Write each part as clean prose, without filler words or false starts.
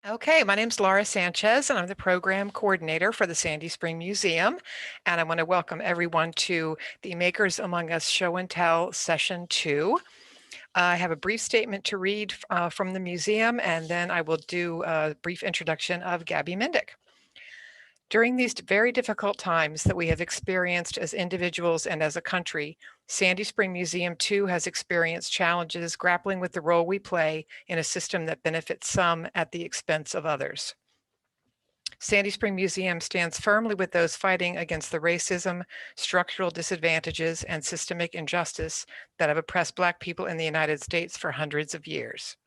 Okay, my name's Laura Sanchez, and I'm the program coordinator for the Sandy Spring Museum. And I want to welcome everyone to the Makers Among Us Show and Tell Session 2. I have a brief statement to read from the museum, and then I will do a brief introduction of Gabby Mendick. During these very difficult times that we have experienced as individuals and as a country, Sandy Spring Museum too has experienced challenges grappling with the role we play in a system that benefits some at the expense of others. Sandy Spring Museum stands firmly with those fighting against the racism, structural disadvantages, and systemic injustice that have oppressed Black people in the United States for hundreds of years.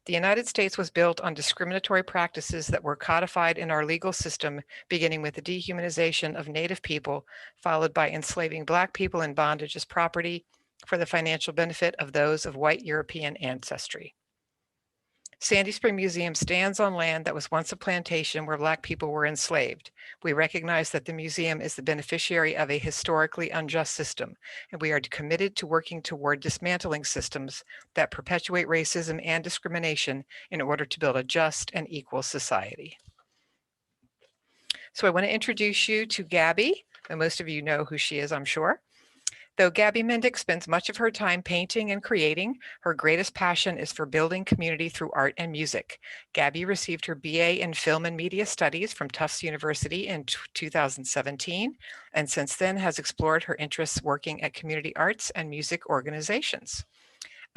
The United States was built on discriminatory practices that were codified in our legal system, beginning with the dehumanization of Native people, followed by enslaving Black people in bondage as property for the financial benefit of those of white European ancestry. Sandy Spring Museum stands on land that was once a plantation where Black people were enslaved. We recognize that the museum is the beneficiary of a historically unjust system, and we are committed to working toward dismantling systems that perpetuate racism and discrimination in order to build a just and equal society. So I want to introduce you to Gabby, and most of you know who she is, I'm sure. Though Gabby Mendick spends much of her time painting and creating, her greatest passion is for building community through art and music. Gabby received her BA in Film and Media Studies from Tufts University in 2017, and since then has explored her interests working at community arts and music organizations.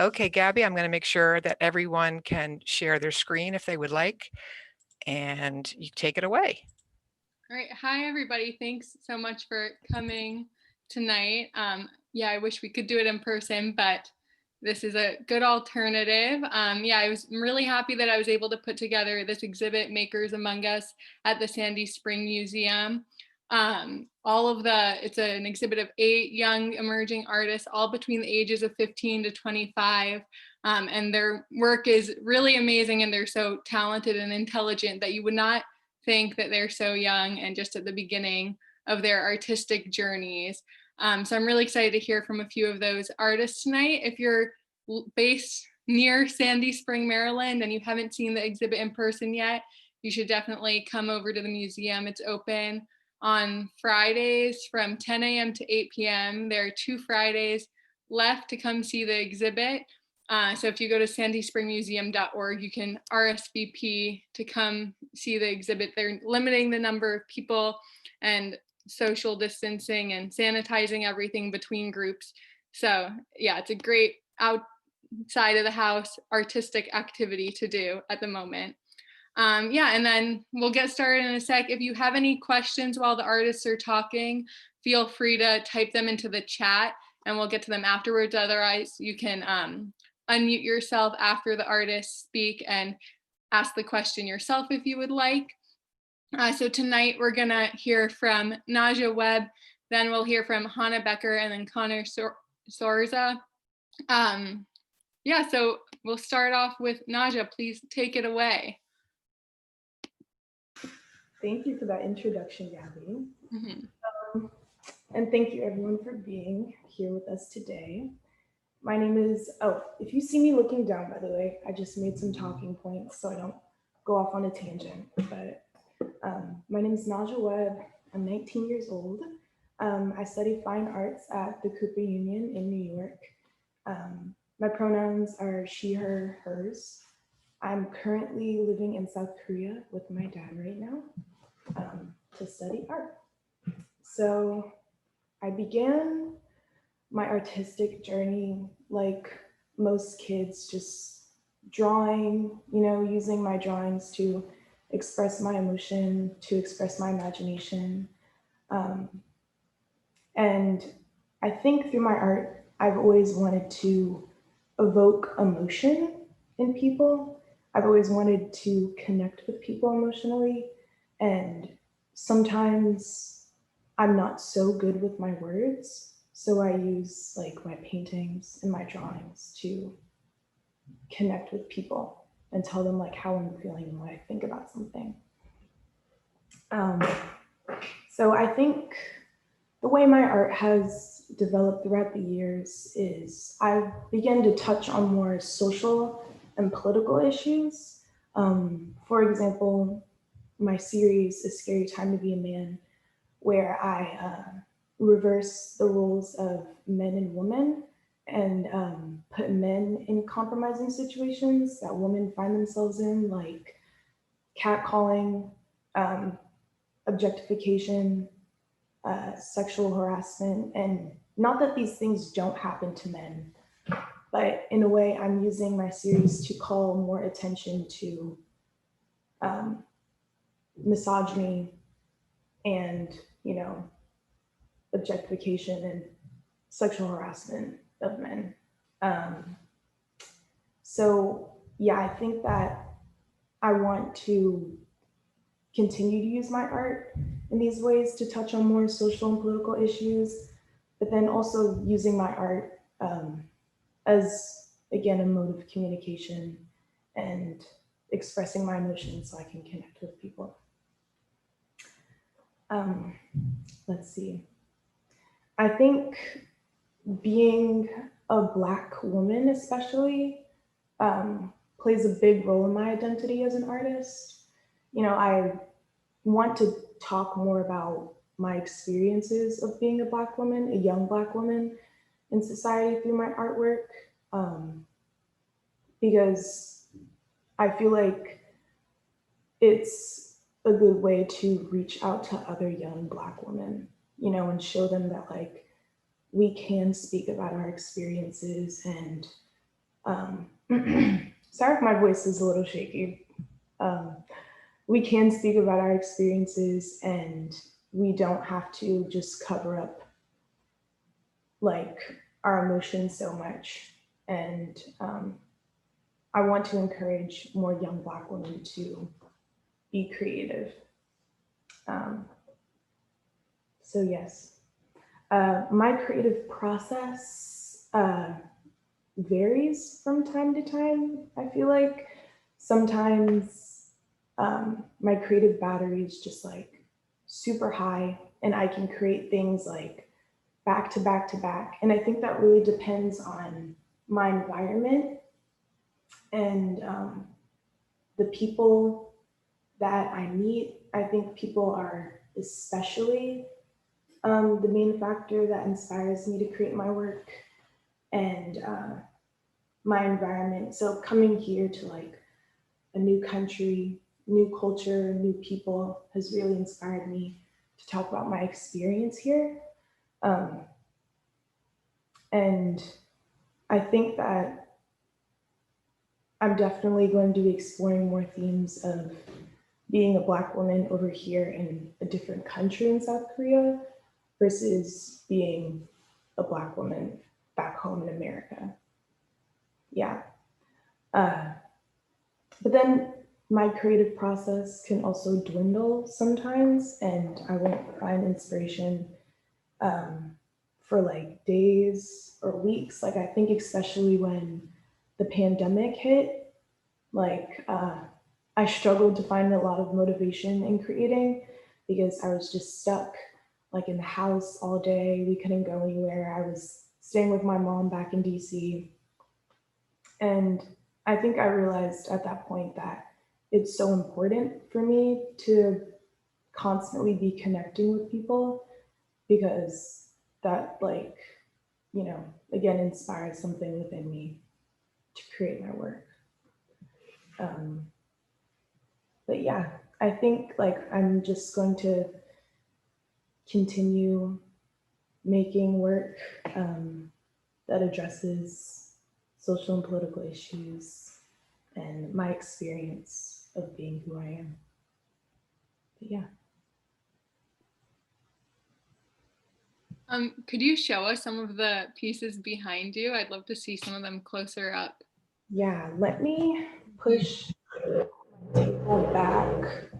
Okay, Gabby, I'm going to make sure that everyone can share their screen if they would like, and you take it away. All right. Hi, everybody. Thanks so much for coming tonight. Yeah, I wish we could do it in person, but this is a good alternative. Yeah, I was really happy that I was able to put together this exhibit, Makers Among Us, at the Sandy Spring Museum. It's an exhibit of 8 young emerging artists, all between the ages of 15 to 25. And their work is really amazing, and they're so talented and intelligent that you would not think that they're so young and just at the beginning of their artistic journeys. So I'm really excited to hear from a few of those artists tonight. If you're based near Sandy Spring, Maryland, and you haven't seen the exhibit in person yet, you should definitely come over to the museum. It's open on Fridays from 10 a.m. to 8 p.m. There are 2 Fridays left to come see the exhibit. So if you go to sandyspringmuseum.org, you can RSVP to come see the exhibit. They're limiting the number of people and social distancing and sanitizing everything between groups. So yeah, it's a great outside of the house artistic activity to do at the moment. Yeah, and then we'll get started in a sec. If you have any questions while the artists are talking, feel free to type them into the chat and we'll get to them afterwards. Otherwise, you can unmute yourself after the artists speak and ask the question yourself if you would like. So tonight we're gonna hear from Naja Webb, then we'll hear from Hannah Becker, and then Connor Sorza. Yeah, so we'll start off with Naja. Please take it away. Thank you for that introduction, Gabby. And thank you everyone for being here with us today. My name is, if you see me looking down, by the way, I just made some talking points so I don't go off on a tangent. But my name is Naja Webb. I'm 19 years old. I study fine arts at the Cooper Union in New York. My pronouns are she, her, hers. I'm currently living in South Korea with my dad right now to study art. So I began my artistic journey like most kids, just drawing, using my drawings to express my emotion, to express my imagination. And I think through my art, I've always wanted to evoke emotion in people. I've always wanted to connect with people emotionally. And sometimes I'm not so good with my words. So I use like my paintings and my drawings to connect with people and tell them like how I'm feeling and what I think about something. So I think the way my art has developed throughout the years is I've begun to touch on more social and political issues. For example, my series, A Scary Time to Be a Man, where I reverse the roles of men and women and put men in compromising situations that women find themselves in, like catcalling, objectification, sexual harassment. And not that these things don't happen to men, but in a way, I'm using my series to call more attention to misogyny and, objectification and sexual harassment of men. So yeah, I think that I want to continue to use my art in these ways to touch on more social and political issues, but then also using my art as, again, a mode of communication and expressing my emotions so I can connect with people. Let's see. I think being a Black woman especially plays a big role in my identity as an artist. I want to talk more about my experiences of being a Black woman, a young Black woman in society through my artwork, because I feel like it's a good way to reach out to other young Black women, and show them that like we can speak about our experiences. And sorry if my voice is a little shaky. We can speak about our experiences and we don't have to just cover up like our emotions so much. And I want to encourage more young Black women to be creative. So yes, my creative process varies from time to time. I feel like sometimes my creative battery is just like super high and I can create things like back to back to back. And I think that really depends on my environment and the people that I meet. I think people are especially the main factor that inspires me to create my work, and my environment. So coming here to like a new country, new culture, new people has really inspired me to talk about my experience here. And I think that I'm definitely going to be exploring more themes of being a Black woman over here in a different country in South Korea versus being a Black woman back home in America. Yeah. But then my creative process can also dwindle sometimes, and I won't find inspiration for like days or weeks. Like I think especially when the pandemic hit, like I struggled to find a lot of motivation in creating because I was just stuck like in the house all day. We couldn't go anywhere. I was staying with my mom back in DC. And I think I realized at that point that it's so important for me to constantly be connecting with people because that like, again, inspires something within me to create my work. But yeah, I think like I'm just going to continue making work that addresses social and political issues and my experience of being who I am. But yeah. Could you show us some of the pieces behind you? I'd love to see some of them closer up. Yeah, let me push my table back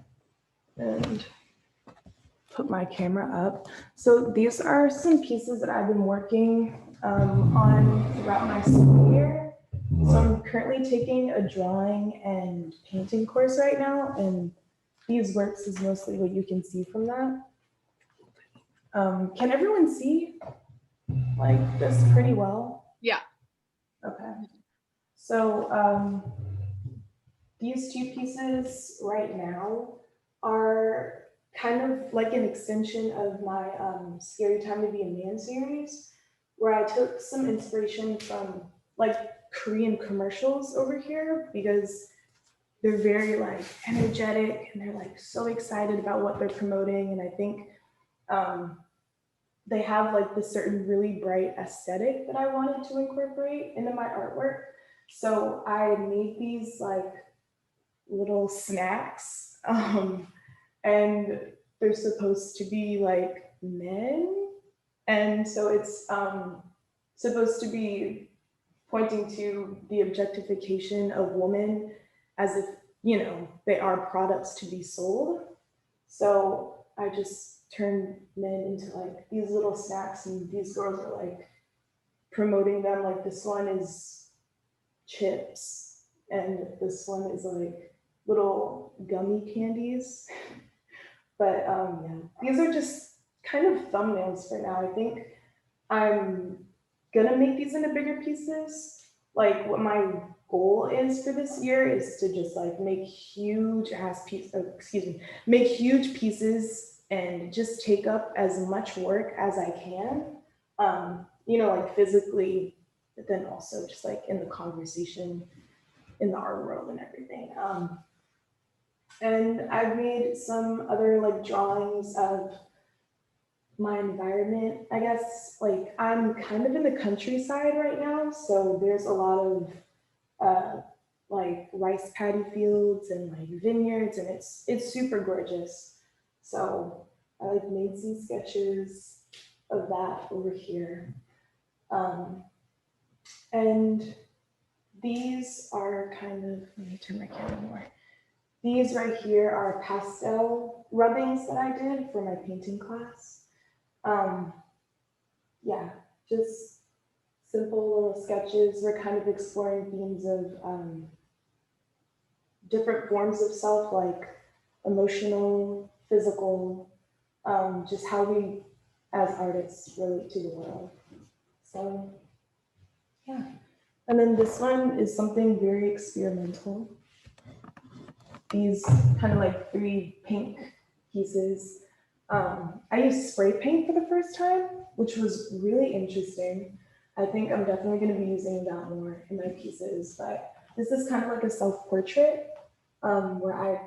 and put my camera up. So these are some pieces that I've been working on throughout my school year. So I'm currently taking a drawing and painting course right now, and these works is mostly what you can see from that. Can everyone see like this pretty well? Yeah. Okay. So these two pieces right now are kind of like an extension of my Scary Time to Be a Man series, where I took some inspiration from like Korean commercials over here because they're very like energetic and they're like so excited about what they're promoting. And I think um, they have like this certain really bright aesthetic that I wanted to incorporate into my artwork. So I made these like little snacks, and they're supposed to be like men, and so it's supposed to be pointing to the objectification of women as if, you know, they are products to be sold. So I just turned men into like these little snacks, and these girls are like promoting them. Like this one is chips, and this one is like little gummy candies. But yeah, these are just kind of thumbnails for now. I think I'm gonna make these into bigger pieces. Like what my goal is for this year is to just like make huge ass piece, make huge pieces and just take up as much work as I can. You know, like physically, but then also just like in the conversation in the art world and everything. And I've made some other like drawings of my environment. I guess like I'm kind of in the countryside right now, so there's a lot of like rice paddy fields and like vineyards, and it's super gorgeous. So I like made some sketches of that over here. And these are kind of, let me turn my camera more. These right here are pastel rubbings that I did for my painting class. Yeah, just simple little sketches. We're kind of exploring themes of different forms of self, like emotional, physical, just how we as artists relate to the world. So yeah. And then this one is something very experimental. These kind of like 3 pink pieces. I used spray paint for the first time, which was really interesting. I think I'm definitely going to be using that more in my pieces, but this is kind of like a self-portrait where I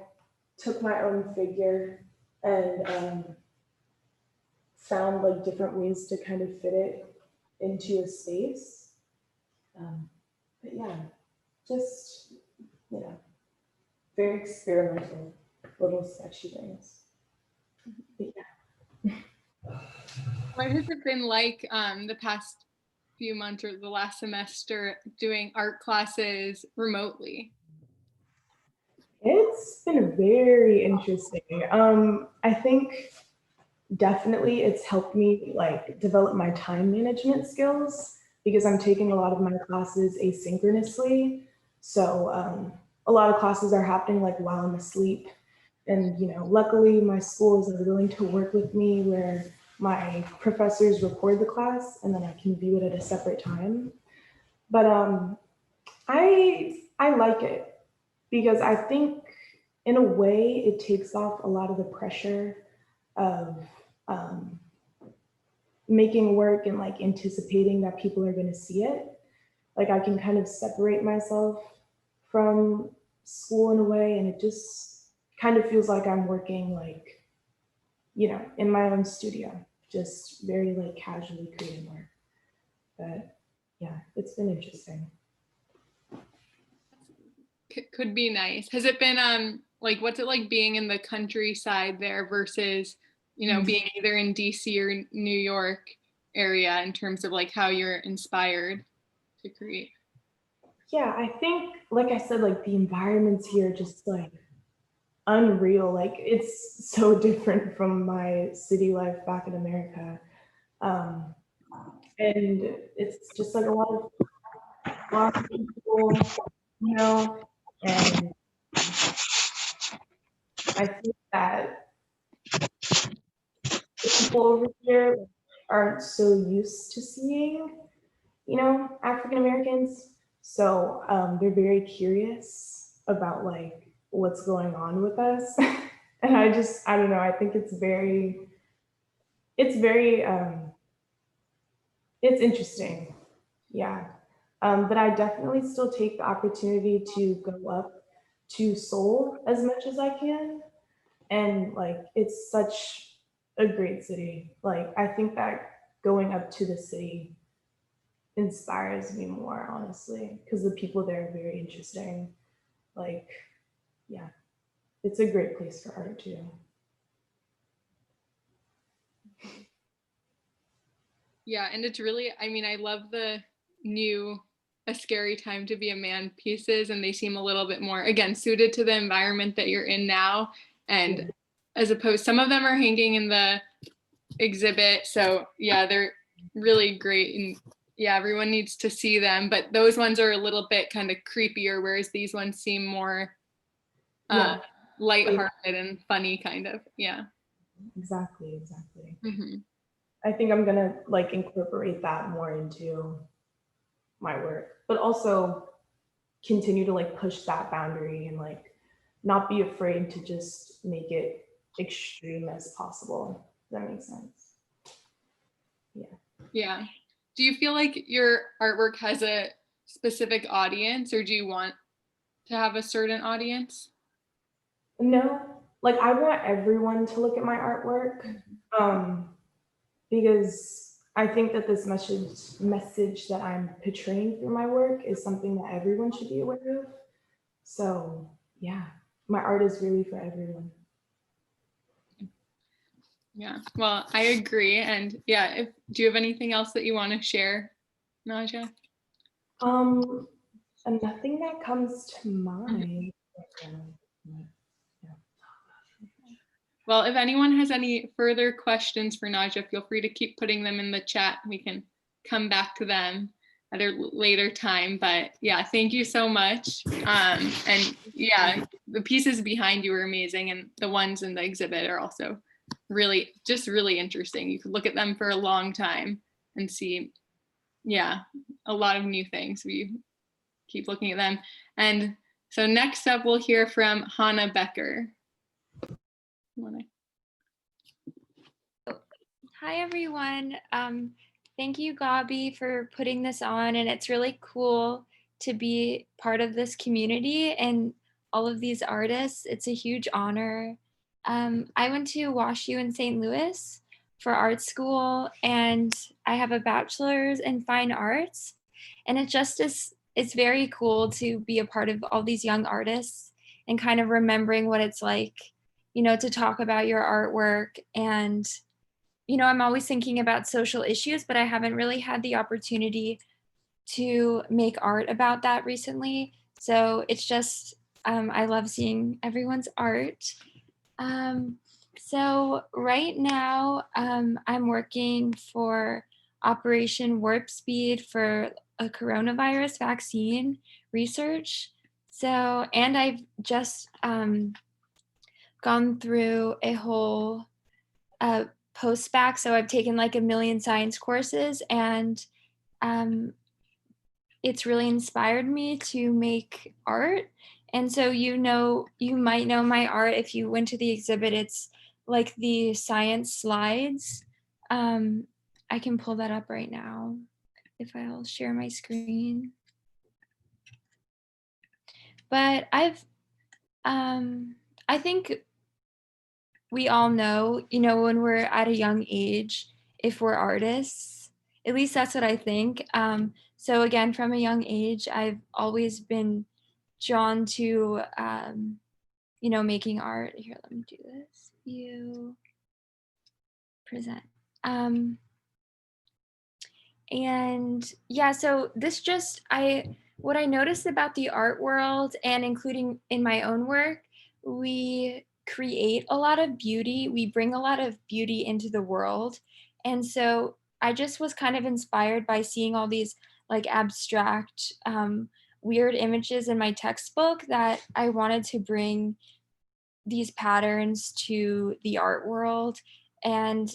took my own figure and found like different ways to kind of fit it into a space. But yeah, just, you know, very experimental little sketchy things. But yeah. What has it been like the past few months or the last semester doing art classes remotely? It's been very interesting. I think definitely it's helped me like develop my time management skills because I'm taking a lot of my classes asynchronously. So a lot of classes are happening like while I'm asleep. And, you know, luckily my schools are willing to work with me where my professors record the class and then I can view it at a separate time. But I like it because I think in a way it takes off a lot of the pressure of making work and like anticipating that people are going to see it. Like I can kind of separate myself from school in a way, and it just kind of feels like I'm working like, you know, in my own studio, just very like casually creating work. But yeah, it's been interesting. Could be nice. Has it been like what's it like being in the countryside there versus, you know, being either in DC or New York area in terms of like how you're inspired to create? Yeah, I think, like I said, like the environments here are just like unreal. Like it's so different from my city life back in America. Um, and it's just like a lot of people, you know, and I think that the people over here aren't so used to seeing, you know, African Americans. So they're very curious about like what's going on with us. And I don't know, I think it's very, it's very, it's interesting. Yeah. But I definitely still take the opportunity to go up to Seoul as much as I can. And like, it's such a great city. Like, I think that going up to the city inspires me more, honestly, because the people there are very interesting. Like, yeah, it's a great place for art too. Yeah, and it's really, I mean, I love the new A Scary Time to Be a Man pieces, and they seem a little bit more, again, suited to the environment that you're in now. And as opposed, some of them are hanging in the exhibit. So yeah, they're really great. And yeah, everyone needs to see them. But those ones are a little bit kind of creepier, whereas these ones seem more Yeah, lighthearted and funny, kind of. Yeah. exactly, exactly. Mm-hmm. I think I'm gonna like incorporate that more into my work, but also continue to like push that boundary and like not be afraid to just make it extreme as possible. Does that make sense? Yeah. Yeah. Do you feel like your artwork has a specific audience, or do you want to have a certain audience? No, like I want everyone to look at my artwork, because I think that this message that I'm portraying through my work is something that everyone should be aware of. So yeah, my art is really for everyone. Yeah, well, I agree. And yeah, do you have anything else that you want to share, Naja? And nothing that comes to mind. Well, if anyone has any further questions for Naja, feel free to keep putting them in the chat. We can come back to them at a later time. But yeah, thank you so much. And yeah, the pieces behind you are amazing, and the ones in the exhibit are also really, just really interesting. You could look at them for a long time and see, yeah, a lot of new things. We keep looking at them. And so next up, we'll hear from Hannah Becker. Hi, everyone. Thank you, Gabi, for putting this on. And it's really cool to be part of this community and all of these artists. It's a huge honor. I went to WashU in St. Louis for art school, and I have a bachelor's in fine arts. And it's very cool to be a part of all these young artists and kind of remembering what it's like, to talk about your artwork. And I'm always thinking about social issues, but I haven't really had the opportunity to make art about that recently. So it's just, I love seeing everyone's art. So right now, I'm working for Operation Warp Speed for a coronavirus vaccine research. So, and I've just gone through a whole post-bac, so I've taken like a million science courses, and it's really inspired me to make art. And so you might know my art if you went to the exhibit. It's like the science slides. I can pull that up right now if I'll share my screen. But I think we all know, when we're at a young age, if we're artists, at least that's what I think. So again, from a young age, I've always been drawn to, making art. Here, let me do this. You present. And yeah, so what I noticed about the art world, and including in my own work, we create a lot of beauty. We bring a lot of beauty into the world. And so I just was kind of inspired by seeing all these like abstract, weird images in my textbook, that I wanted to bring these patterns to the art world and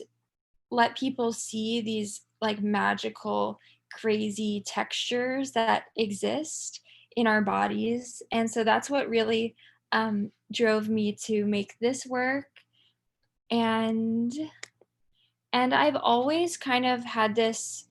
let people see these like magical, crazy textures that exist in our bodies. And so that's what really drove me to make this work. And I've always kind of had this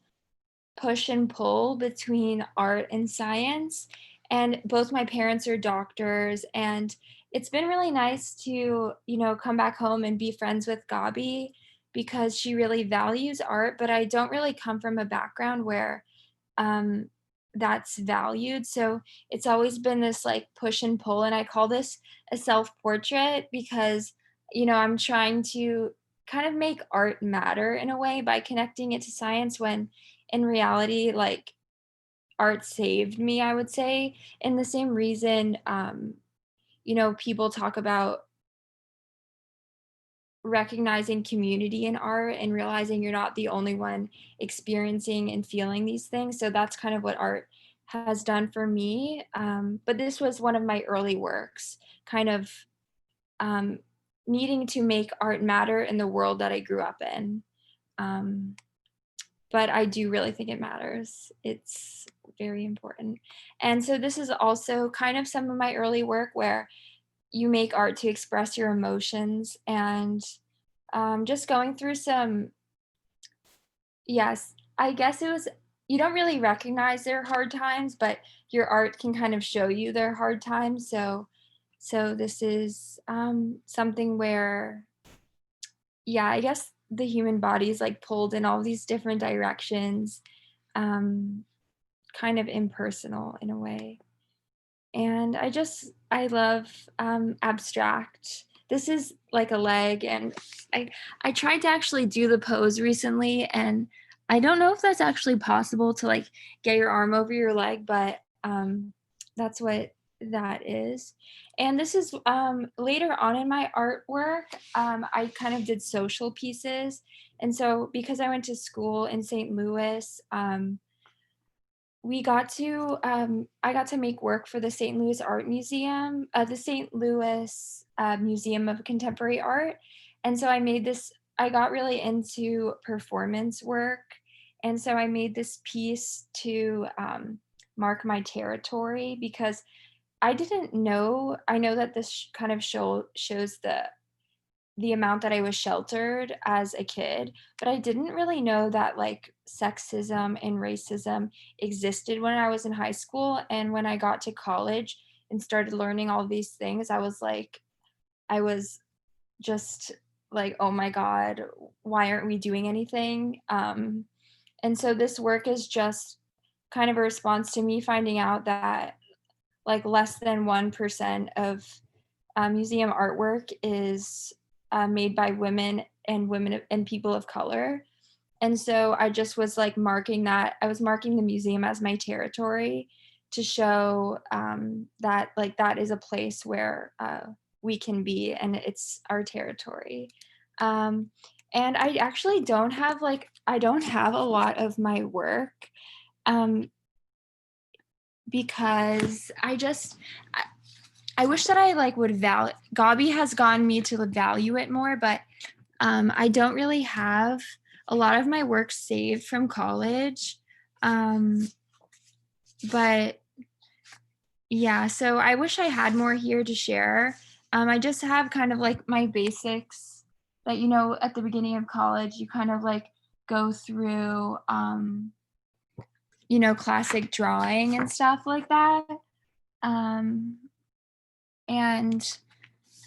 push and pull between art and science. And both my parents are doctors, and it's been really nice to, come back home and be friends with Gabi because she really values art, but I don't really come from a background where um, that's valued. So it's always been this like push and pull. And I call this a self portrait because, I'm trying to kind of make art matter in a way by connecting it to science when in reality, like art saved me, I would say. And the same reason, people talk about recognizing community in art and realizing you're not the only one experiencing and feeling these things. So that's kind of what art has done for me. But this was one of my early works, kind of um, needing to make art matter in the world that I grew up in. Um, but I do really think it matters. It's very important. And so this is also kind of some of my early work where you make art to express your emotions and just going through some, yes, I guess it was, you don't really recognize their hard times, but your art can kind of show you their hard times. So this is something where, yeah, I guess the human body is like pulled in all these different directions, um, kind of impersonal in a way. And I love abstract. This is like a leg, and I tried to actually do the pose recently, and I don't know if that's actually possible to like get your arm over your leg, but that's what that is. And this is later on in my artwork. I kind of did social pieces, and so because I went to school in St. Louis, I got to make work for the St. Louis Art Museum, the St. Louis Museum of Contemporary Art. And so I got really into performance work. And so I made this piece to mark my territory because I didn't know, I know that this kind of shows the amount that I was sheltered as a kid, but I didn't really know that like sexism and racism existed when I was in high school. And when I got to college and started learning all these things, I was just like, oh my God, why aren't we doing anything? And so this work is just kind of a response to me finding out that like less than 1% of museum artwork is made by women and people of color. And so I just was like marking that. I was marking the museum as my territory to show that like that is a place where we can be and it's our territory. And I actually I don't have a lot of my work because I wish that I like would value. Gabi has gotten me to value it more, but I don't really have a lot of my work saved from college. But yeah, so I wish I had more here to share. I just have kind of like my basics that, at the beginning of college, you kind of like go through, classic drawing and stuff like that. And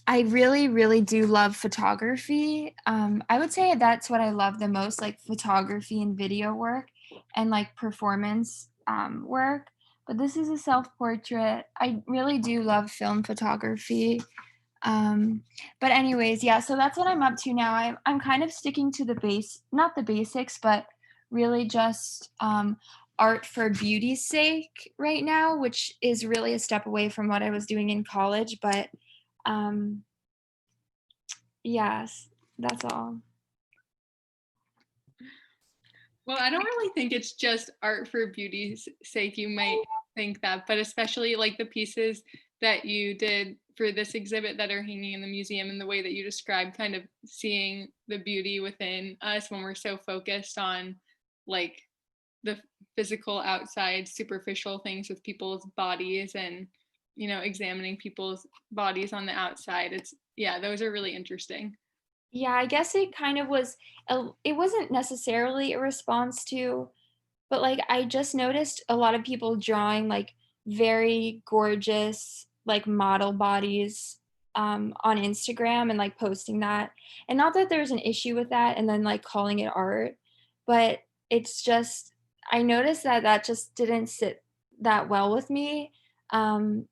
I really, really do love photography. I would say that's what I love the most, like photography and video work and like performance work. But this is a self-portrait. I really do love film photography. But anyways, yeah, so that's what I'm up to now. I'm kind of sticking to not the basics, but really just art for beauty's sake right now, which is really a step away from what I was doing in college. But yes, that's all. Well, I don't really think it's just art for beauty's sake. You might think that, but especially like the pieces that you did for this exhibit that are hanging in the museum and the way that you described kind of seeing the beauty within us when we're so focused on like the physical outside superficial things with people's bodies and, you know, examining people's bodies on the outside. It's, yeah, those are really interesting. Yeah, I guess it kind of was it wasn't necessarily a response to, but like I just noticed a lot of people drawing like very gorgeous like model bodies on Instagram and like posting that. And not that there's an issue with that and then like calling it art, but it's just I noticed that that just didn't sit that well with me. Um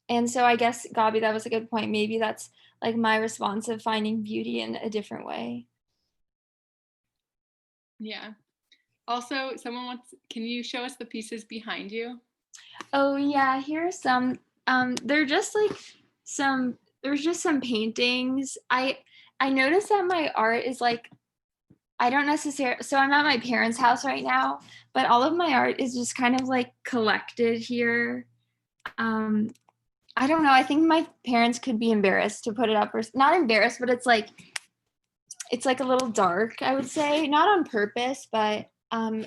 and so I guess, Gabi, that was a good point. Maybe that's like my response of finding beauty in a different way. Yeah. Also, someone wants, can you show us the pieces behind you? Oh yeah, here's some. They're just like some. There's just some paintings. I noticed that my art is like I don't necessarily. So I'm at my parents' house right now, but all of my art is just kind of like collected here. Um, I don't know. I think my parents could be embarrassed to put it up, or not embarrassed, but it's like a little dark, I would say, not on purpose, but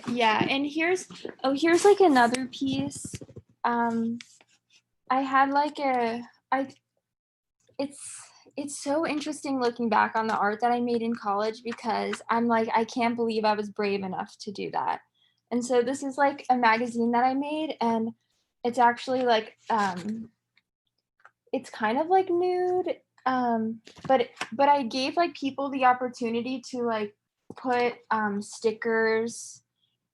yeah. And here's like another piece. Um, I had like I it's it's so interesting looking back on the art that I made in college because I'm like I can't believe I was brave enough to do that. And so this is like a magazine that I made and it's actually like it's kind of like nude but I gave like people the opportunity to like put stickers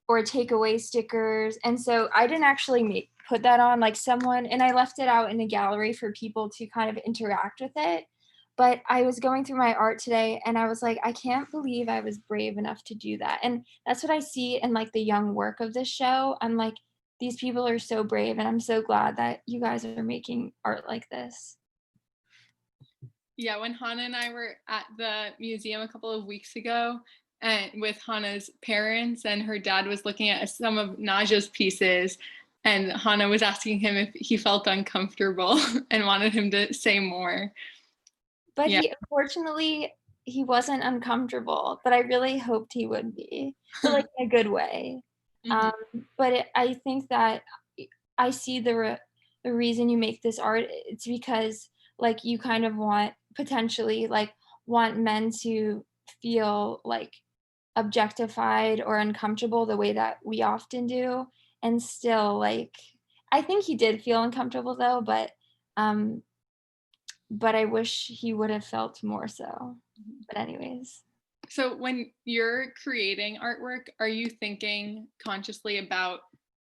or take away stickers. And so I didn't actually put that on like someone, and I left it out in the gallery for people to kind of interact with it. But I was going through my art today and I was like, I can't believe I was brave enough to do that. And that's what I see in like the young work of this show. I'm like, these people are so brave and I'm so glad that you guys are making art like this. Yeah, when Hannah and I were at the museum a couple of weeks ago, and with Hannah's parents, and her dad was looking at some of Naja's pieces, and Hannah was asking him if he felt uncomfortable and wanted him to say more. But Yeah. he unfortunately he wasn't uncomfortable, but I really hoped he would be, but like in a good way. Mhm. I think that I see the reason you make this art. It's because like you kind of want potentially like want men to feel like objectified or uncomfortable the way that we often do, and still like I think he did feel uncomfortable though, um, but I wish he would have felt more so. But anyways. So when you're creating artwork, are you thinking consciously about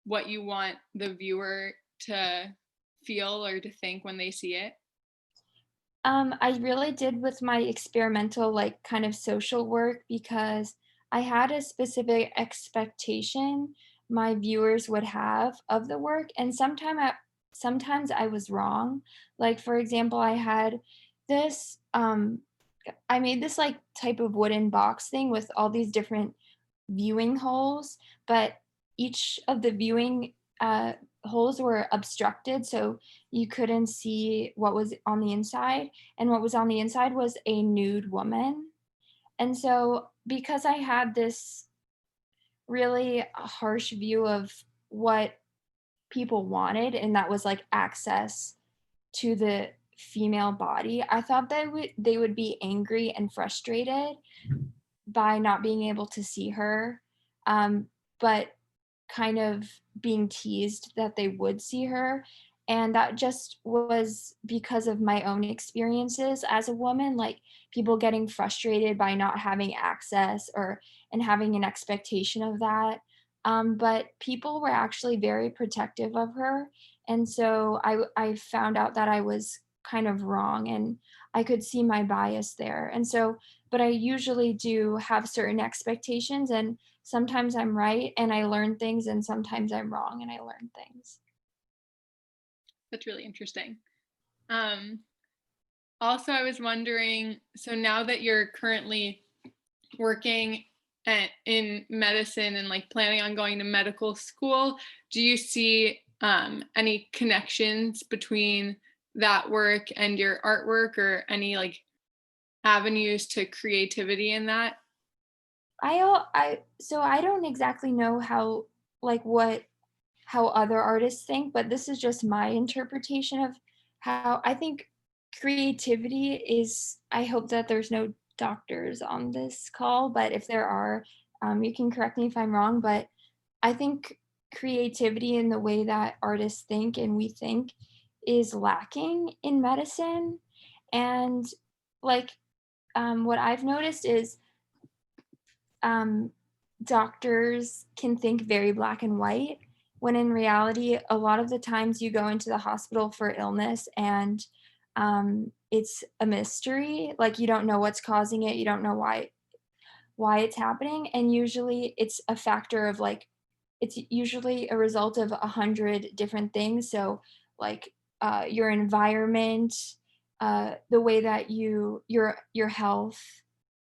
what you want the viewer to feel or to think when they see it? I really did with my experimental, like kind of social work because I had a specific expectation my viewers would have of the work, and sometimes I was wrong. Like for example, this I made this like type of wooden box thing with all these different viewing holes, but each of the viewing holes were obstructed, so you couldn't see what was on the inside. And what was on the inside was a nude woman. And so, because I had this really harsh view of what people wanted, and that was like access to the female body, I thought that they would be angry and frustrated by not being able to see her, but kind of being teased that they would see her. And that just was because of my own experiences as a woman, like people getting frustrated by not having access or and having an expectation of that. But people were actually very protective of her. And so I found out that I was kind of wrong and I could see my bias there. And so, but I usually do have certain expectations, and sometimes I'm right and I learn things, and sometimes I'm wrong and I learn things. That's really interesting. Um, Also, I was wondering, so now that you're currently working in medicine and like planning on going to medical school, do you see any connections between that work and your artwork, or any like avenues to creativity in that? So I don't exactly know how, like, how other artists think, but this is just my interpretation of how I think creativity is. I hope that there's no doctors on this call, but if there are, you can correct me if I'm wrong, but I think creativity in the way that artists think and we think is lacking in medicine. And like, what I've noticed is um, doctors can think very black and white, when in reality, a lot of the times you go into the hospital for illness and it's a mystery. Like you don't know what's causing it, you don't know why it's happening, and usually it's a factor of like it's usually a result of 100 different things. So like your environment, the way that your health,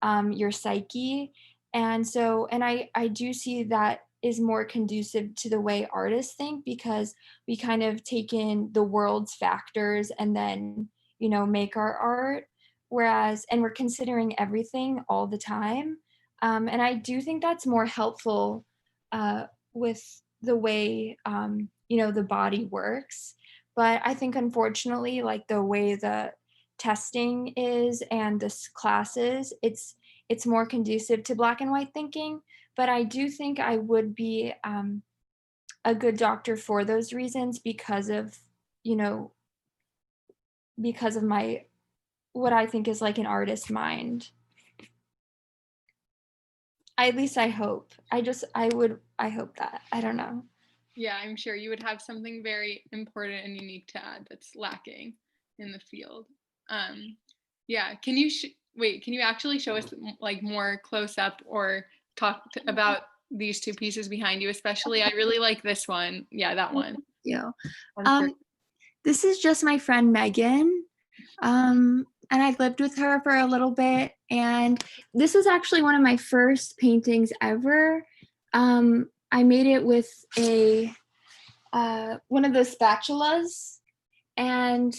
your psyche. And I do see that is more conducive to the way artists think, because we kind of take in the world's factors and then, make our art. And we're considering everything all the time. And I do think that's more helpful uh, with the way, the body works. But I think unfortunately, like the way the testing is and this classes, it's more conducive to black and white thinking. But I do think I would be a good doctor for those reasons, you know, because of my what I think is like an artist mind. At least I hope. I hope that. I don't know. Yeah, I'm sure you would have something very important and unique to add that's lacking in the field. Yeah, can you wait, can you actually show us like more close up or talk about these two pieces behind you? Especially, I really like this one. Yeah, that one. Thank you. This is just my friend Megan. And I lived with her for a little bit. And this was actually one of my first paintings ever. I made it with one of those spatulas. And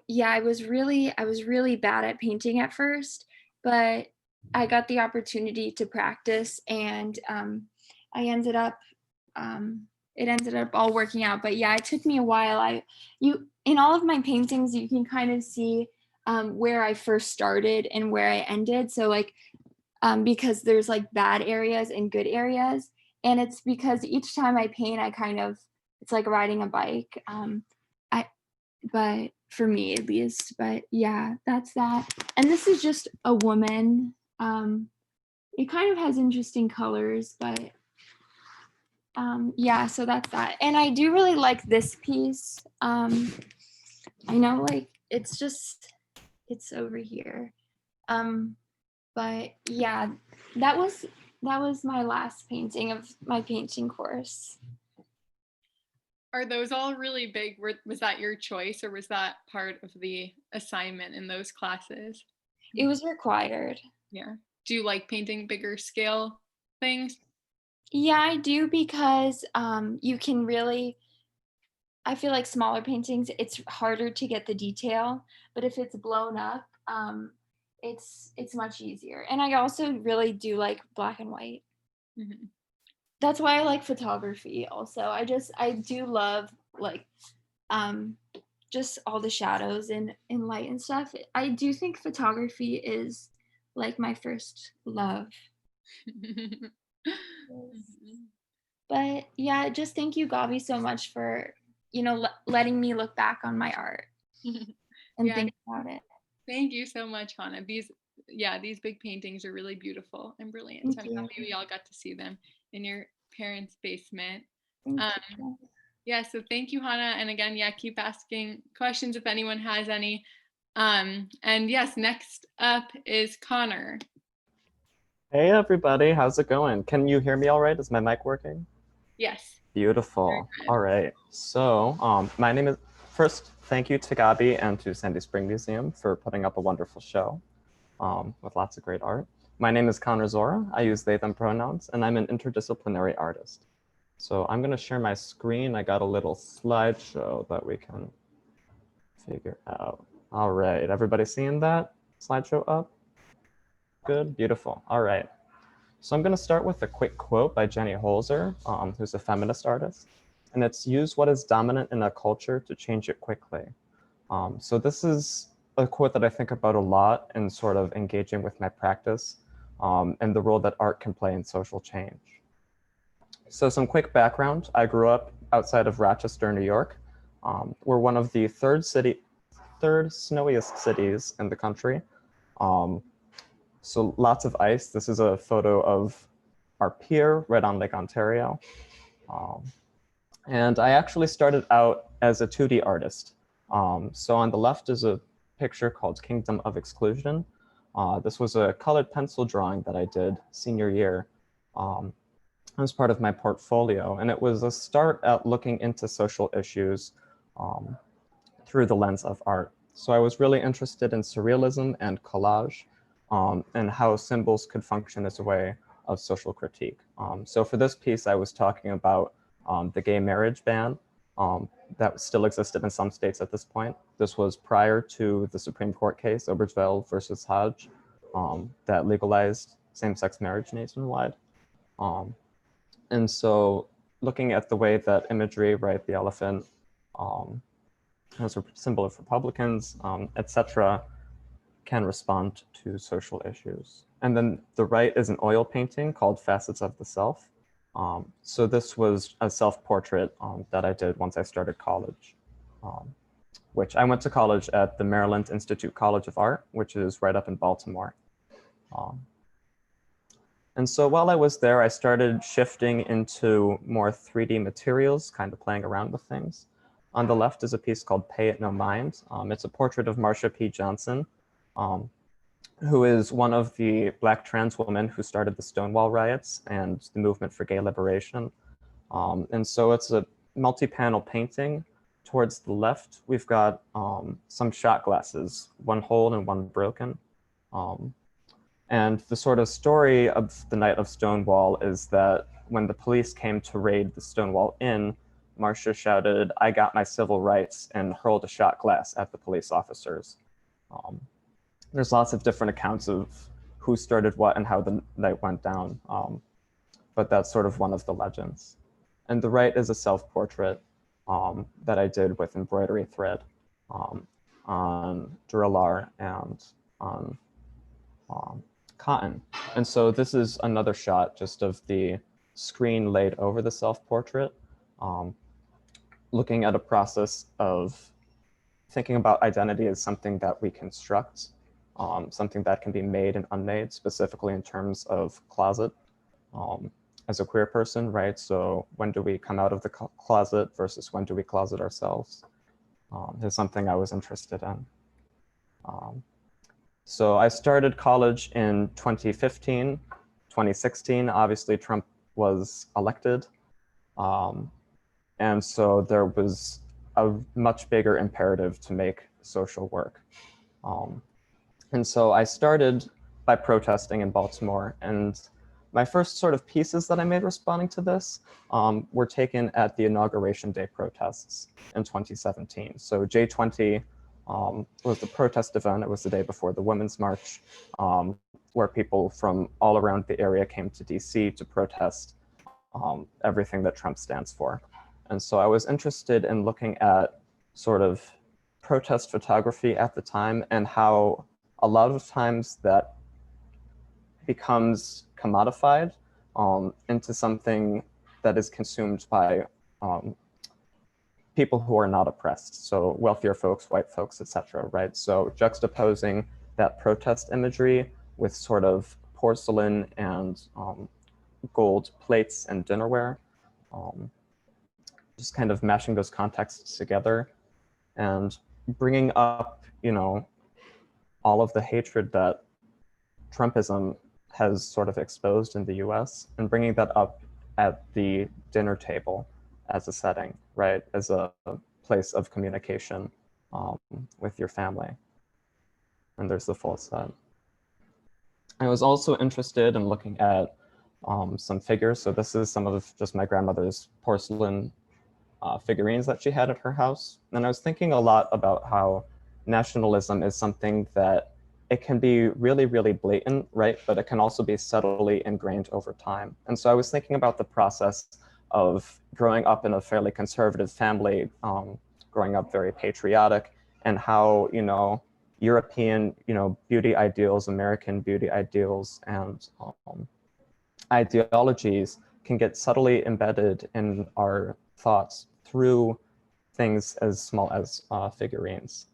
yeah, I was really bad at painting at first, but I got the opportunity to practice, and I ended up it ended up all working out. But yeah, it took me a while. In all of my paintings, you can kind of see where I first started and where I ended. So like, because there's like bad areas and good areas. And it's because each time I paint, it's like riding a bike. But for me at least, but yeah, that's that. And this is just a woman. It kind of has interesting colors, but yeah, so that's that. And I do really like this piece. I know, like, it's over here. But yeah, that was my last painting of my painting course. Are those all really big? Was that your choice, or was that part of the assignment in those classes? It was required. Yeah. Do you like painting bigger scale things? Yeah, I do, because you can really, I feel like smaller paintings, it's harder to get the detail, but if it's blown up, it's much easier. And I also really do like black and white. Mm-hmm. That's why I like photography also. I do love like just all the shadows and light and stuff. I do think photography is like my first love. But yeah, just thank you, Gabi, so much for letting me look back on my art and think about it. Thank you so much, Hannah. These big paintings are really beautiful and brilliant. So I'm happy we all got to see them in your parents' basement. Yeah, so thank you, Hannah. And again, yeah, keep asking questions if anyone has any. And yes, next up is Connor. Hey everybody, how's it going? Can you hear me all right? Is my mic working? Yes. Beautiful. All right. So my name is, first, thank you to Gabi and to Sandy Spring Museum for putting up a wonderful show with lots of great art. My name is Connor Czora. I use they, them pronouns, and I'm an interdisciplinary artist. So I'm going to share my screen. I got a little slideshow that we can figure out. All right. Everybody seeing that slideshow up? Good. Beautiful. All right. So I'm going to start with a quick quote by Jenny Holzer, who's a feminist artist, and it's use what is dominant in a culture to change it quickly. So this is a quote that I think about a lot in sort of engaging with my practice and the role that art can play in social change. So some quick background. I grew up outside of Rochester, New York. We're one of the third snowiest cities in the country. So lots of ice. This is a photo of our pier right on Lake Ontario. And I actually started out as a 2D artist. So on the left is a picture called Kingdom of Exclusion. This was a colored pencil drawing that I did senior year as part of my portfolio. And it was a start at looking into social issues through the lens of art. So I was really interested in surrealism and collage and how symbols could function as a way of social critique. So for this piece, I was talking about the gay marriage ban that still existed in some states at this point. This was prior to the Supreme Court case, Obergefell versus Hodge, that legalized same-sex marriage nationwide. And so looking at the way that imagery, right, the elephant, as a symbol of Republicans, etc., can respond to social issues. And then the right is an oil painting called Facets of the Self. So this was a self-portrait that I did once I started college, which I went to college at the Maryland Institute College of Art, which is right up in Baltimore. And so while I was there, I started shifting into more 3D materials, kind of playing around with things. On the left is a piece called Pay It No Mind. It's a portrait of Marsha P. Johnson, who is one of the Black trans women who started the Stonewall riots and the movement for gay liberation. And so it's a multi-panel painting. Towards the left, we've got some shot glasses, one whole and one broken. And the sort of story of the night of Stonewall is that when the police came to raid the Stonewall Inn, Marsha shouted, "I got my civil rights," and hurled a shot glass at the police officers. There's lots of different accounts of who started what and how the night went down, but that's sort of one of the legends. And the right is a self-portrait that I did with embroidery thread on Duralar and on cotton. And so this is another shot just of the screen laid over the self-portrait, looking at a process of thinking about identity as something that we construct, something that can be made and unmade, specifically in terms of closet as a queer person, right? So when do we come out of the closet versus when do we closet ourselves is something I was interested in. So I started college in 2015, 2016, obviously Trump was elected. And so there was a much bigger imperative to make social work. And so I started by protesting in Baltimore, and my first sort of pieces that I made responding to this were taken at the Inauguration Day protests in 2017. So J20 was the protest event. It was the day before the Women's March, where people from all around the area came to DC to protest everything that Trump stands for. And so I was interested in looking at sort of protest photography at the time and how a lot of times that becomes commodified into something that is consumed by people who are not oppressed. So wealthier folks, white folks, etc., right? So juxtaposing that protest imagery with sort of porcelain and gold plates and dinnerware, just kind of mashing those contexts together and bringing up, you know, all of the hatred that Trumpism has sort of exposed in the US and bringing that up at the dinner table as a setting, right? As a place of communication with your family. And there's the full set. I was also interested in looking at some figures. So this is some of just my grandmother's porcelain figurines that she had at her house. And I was thinking a lot about how nationalism is something that it can be really, really blatant, right? But it can also be subtly ingrained over time. And so I was thinking about the process of growing up in a fairly conservative family, growing up very patriotic, and how, European, beauty ideals, American beauty ideals, and ideologies can get subtly embedded in our thoughts through things as small as figurines.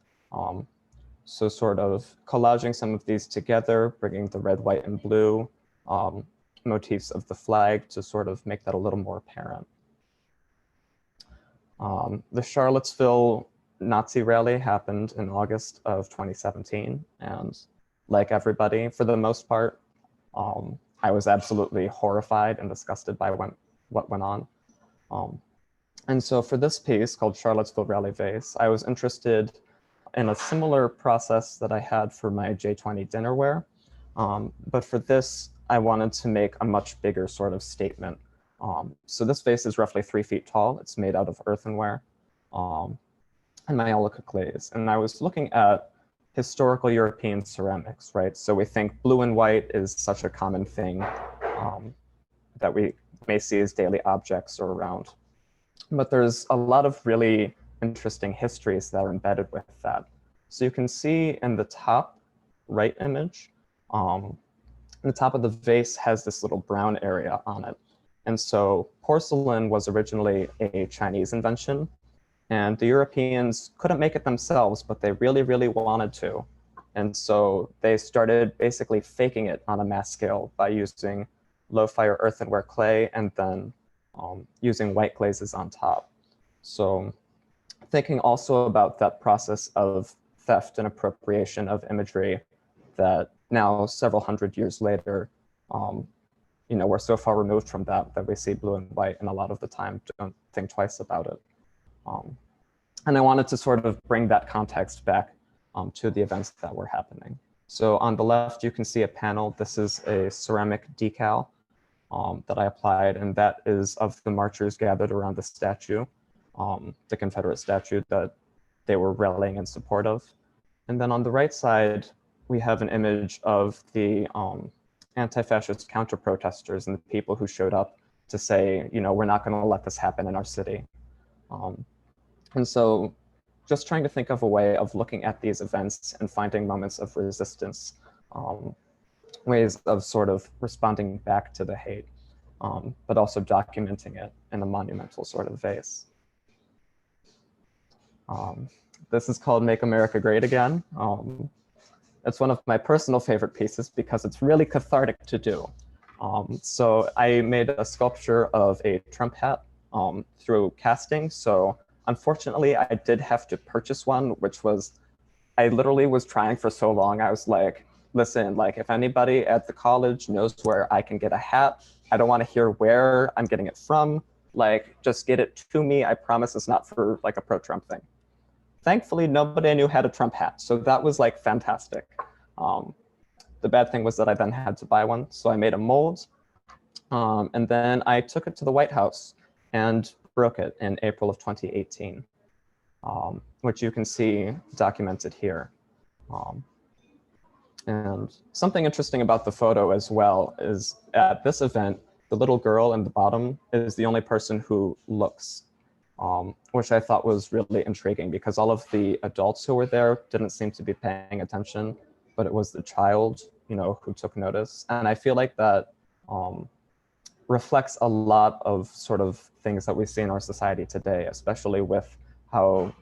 So sort of collaging some of these together, bringing the red, white, and blue motifs of the flag to sort of make that a little more apparent. The Charlottesville Nazi rally happened in August of 2017. And like everybody, for the most part, I was absolutely horrified and disgusted by what went on. And so for this piece called Charlottesville Rally Vase, I was interested in a similar process that I had for my J20 dinnerware. But for this, I wanted to make a much bigger sort of statement. So this vase is roughly 3 feet tall. It's made out of earthenware and Maiolica clays. And I was looking at historical European ceramics, right? So we think blue and white is such a common thing that we may see as daily objects or around. But there's a lot of really interesting histories that are embedded with that. So you can see in the top right image, the top of the vase has this little brown area on it. And so porcelain was originally a Chinese invention, and the Europeans couldn't make it themselves, but they really, really wanted to. And so they started basically faking it on a mass scale by using low fire earthenware clay and then using white glazes on top. So thinking also about that process of theft and appropriation of imagery that now several hundred years later, we're so far removed from that we see blue and white, and a lot of the time don't think twice about it. And I wanted to sort of bring that context back to the events that were happening. So on the left, you can see a panel. This is a ceramic decal that I applied, and that is of the marchers gathered around the statue, the Confederate statue that they were rallying in support of. And then on the right side, we have an image of the anti-fascist counter-protesters and the people who showed up to say, we're not going to let this happen in our city. And so just trying to think of a way of looking at these events and finding moments of resistance, ways of sort of responding back to the hate, but also documenting it in a monumental sort of vase. This is called Make America Great Again. It's one of my personal favorite pieces because it's really cathartic to do. So I made a sculpture of a Trump hat through casting. So unfortunately, I did have to purchase one, which was, I literally was trying for so long. I was like, listen, like if anybody at the college knows where I can get a hat, I don't want to hear where I'm getting it from. Like, just get it to me. I promise it's not for like a pro-Trump thing. Thankfully, nobody I knew had a Trump hat. So that was like fantastic. The bad thing was that I then had to buy one. So I made a mold and then I took it to the White House and broke it in April of 2018, which you can see documented here. And something interesting about the photo as well is at this event, the little girl in the bottom is the only person who looks, which I thought was really intriguing because all of the adults who were there didn't seem to be paying attention, but it was the child, who took notice. And I feel like that reflects a lot of sort of things that we see in our society today, especially with how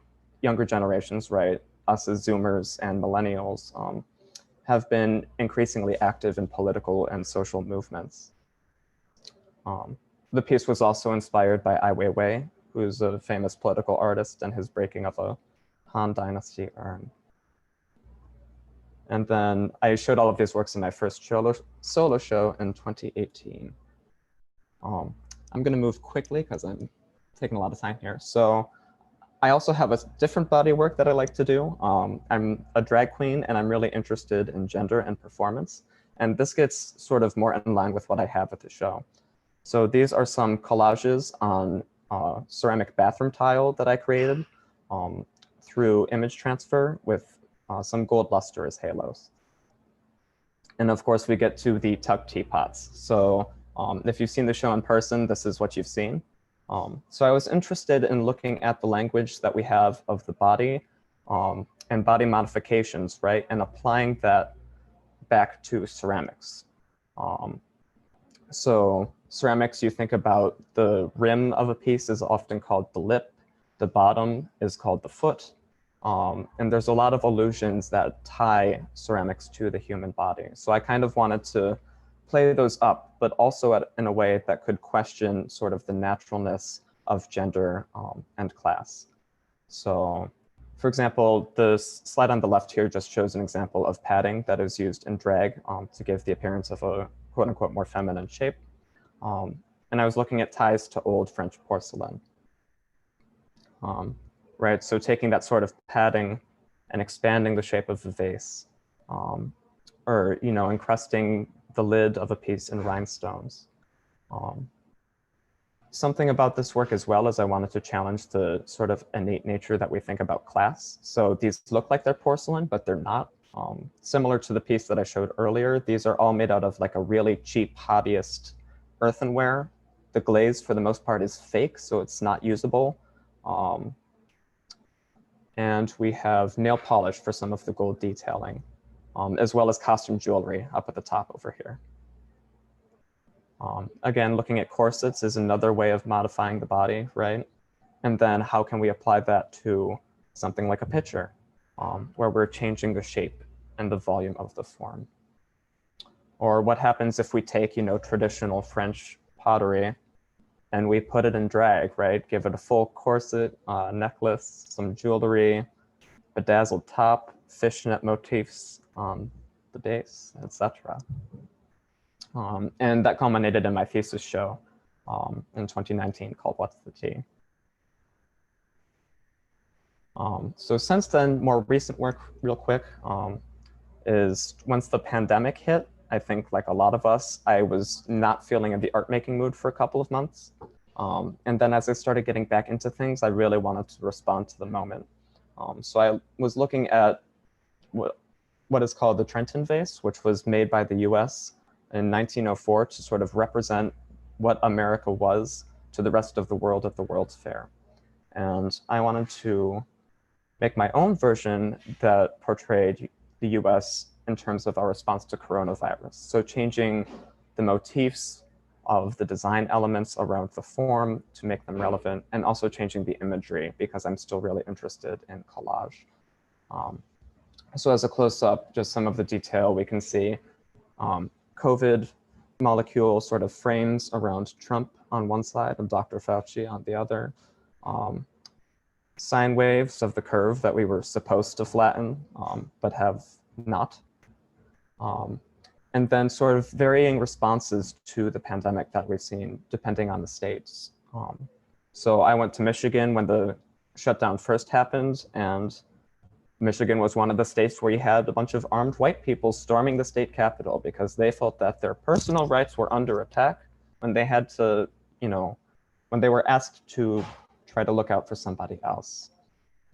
younger generations, right, us as Zoomers and millennials, have been increasingly active in political and social movements. The piece was also inspired by Ai Weiwei, who's a famous political artist, and his breaking of a Han Dynasty urn. And then I showed all of these works in my first solo show in 2018. I'm gonna move quickly because I'm taking a lot of time here. So I also have a different body work that I like to do. I'm a drag queen and I'm really interested in gender and performance. And this gets sort of more in line with what I have at the show. So these are some collages on ceramic bathroom tile that I created through image transfer with some gold luster as halos. And of course, we get to the tuck teapots. So if you've seen the show in person, this is what you've seen. So I was interested in looking at the language that we have of the body and body modifications, right? And applying that back to ceramics. So ceramics, you think about the rim of a piece is often called the lip, the bottom is called the foot. And there's a lot of allusions that tie ceramics to the human body. So I kind of wanted to play those up, but also in a way that could question sort of the naturalness of gender and class. So for example, the slide on the left here just shows an example of padding that is used in drag to give the appearance of a quote unquote more feminine shape. And I was looking at ties to old French porcelain. Right, so taking that sort of padding and expanding the shape of the vase, or encrusting the lid of a piece in rhinestones. Something about this work as well is I wanted to challenge the sort of innate nature that we think about class. So these look like they're porcelain, but they're not. Similar to the piece that I showed earlier, these are all made out of like a really cheap hobbyist earthenware. The glaze for the most part is fake, so it's not usable. And we have nail polish for some of the gold detailing, as well as costume jewelry up at the top over here. Again, looking at corsets is another way of modifying the body, right? And then how can we apply that to something like a pitcher, where we're changing the shape and the volume of the form? Or what happens if we take, traditional French pottery and we put it in drag, right? Give it a full corset, necklace, some jewelry, bedazzled top, fishnet motifs on the base, etc. And that culminated in my thesis show in 2019 called What's the Tea? So since then, more recent work, real quick, is once the pandemic hit, I think like a lot of us, I was not feeling in the art making mood for a couple of months. And then as I started getting back into things, I really wanted to respond to the moment. So I was looking at what is called the Trenton vase, which was made by the US in 1904 to sort of represent what America was to the rest of the world at the World's Fair. And I wanted to make my own version that portrayed the US in terms of our response to coronavirus. So changing the motifs of the design elements around the form to make them relevant, and also changing the imagery because I'm still really interested in collage. So as a close-up, just some of the detail we can see, COVID molecule sort of frames around Trump on one side and Dr. Fauci on the other. Sine waves of the curve that we were supposed to flatten, but have not. And then sort of varying responses to the pandemic that we've seen depending on the states. So I went to Michigan when the shutdown first happened, and Michigan was one of the states where you had a bunch of armed white people storming the state capitol because they felt that their personal rights were under attack when they had to, when they were asked to try to look out for somebody else.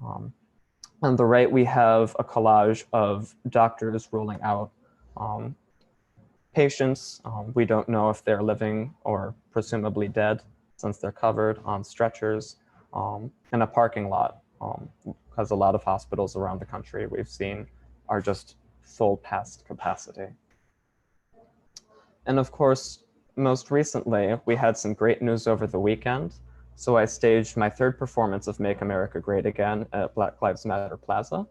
On the right, we have a collage of doctors ruling out patients. We don't know if they're living or presumably dead since they're covered on stretchers in a parking lot, because a lot of hospitals around the country we've seen are just full past capacity. And of course, most recently, we had some great news over the weekend. So I staged my third performance of Make America Great Again at Black Lives Matter Plaza.